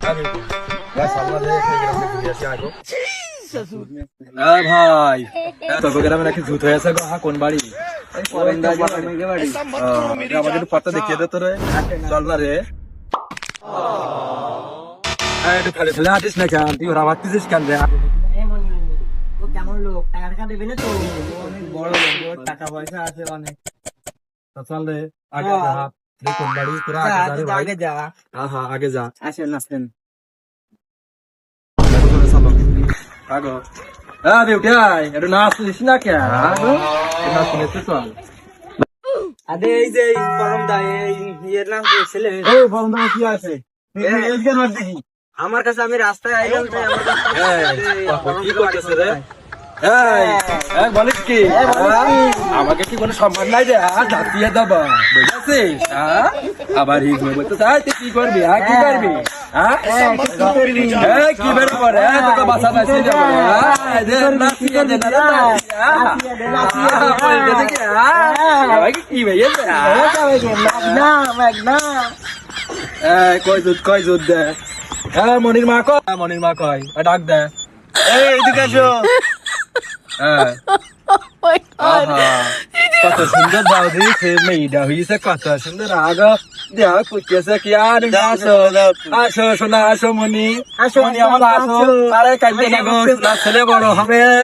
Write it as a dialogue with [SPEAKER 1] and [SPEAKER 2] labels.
[SPEAKER 1] ভাই তোর গ্রামে নাকি ভূত হয়েছে গো? কোন বাড়ি? আমাদের পথটা দেখিয়ে দে তোরে, চল না রে। একটু ফেলে ফেলে হাঁটিস না কেন? তুই ওরা ভাবতেছিস কেন রে?
[SPEAKER 2] কেমন লোক, টাকা টাকা দেবে না তো? বড় লোক, টাকা পয়সা আছে অনেক।
[SPEAKER 1] চল রে, আগে যা। কোন বাড়ি? তোরা আগে যা। হ্যাঁ হ্যাঁ, আগে যা।
[SPEAKER 2] আসেন আসেন।
[SPEAKER 1] চলো আগো। হ্যাঁ বেউটাই, একটু নাচ দিস না কেন? নাচ শুনেছে, চল।
[SPEAKER 2] আরে এই যে পরম দা, এই ইয়ের নাম কি ছেলে?
[SPEAKER 1] এই বন্ধ কি আছে?
[SPEAKER 2] আমার কাছে, আমি রাস্তায় আইলাম তাই আমার কাছে
[SPEAKER 1] কি করতেছে রে? বলিস কি? আমাকে কি কোনো সম্মান নাই রে? জাতিয়ে দেব, বুঝেছিস? আবার হিজমে বলতে চাই, তুই কি করবি? কি করবি? কি বের করে? তোকে বাসা নাচিয়ে দেবো। নাচিয়ে দে কি ভাইয়া? কয় জোর দে। হ্যাঁ মনির মা কয়, মনির মা কয়, ডাক দে।
[SPEAKER 2] এইদিকে আসো।
[SPEAKER 1] কত সুন্দর দাও দিয়েছে মেয়েটা, হয়েছে কত সুন্দর। আগ দেহ করতেছে কি? আর আসো আসো সোনা, আসো মনি, আসো মনি আমার, আসো। আরে কাঁদবে না গো, ছেলে বড় হবে।